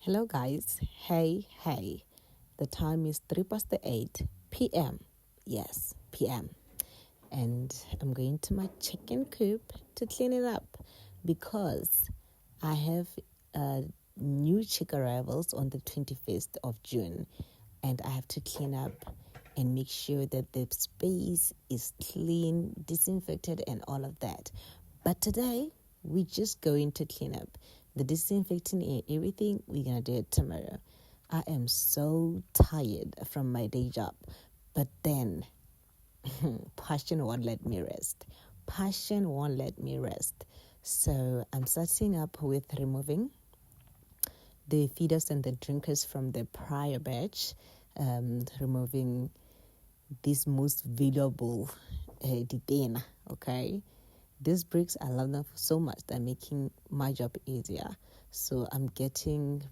Hello, guys. Hey. The time is 8 p.m. Yes, p.m. And I'm going to my chicken coop to clean it up because I have new chick arrivals on the 21st of June, and I have to clean up and make sure that the space is clean, disinfected, and all of that. But today, we're just going to clean up. The disinfecting and everything, we're going to do it tomorrow. I am so tired from my day job. But then, passion won't let me rest. Passion won't let me rest. So I'm starting up with removing the feeders and the drinkers from the prior batch, removing this most valuable detainer, okay? These bricks, I love them so much. They're making my job easier. So I'm getting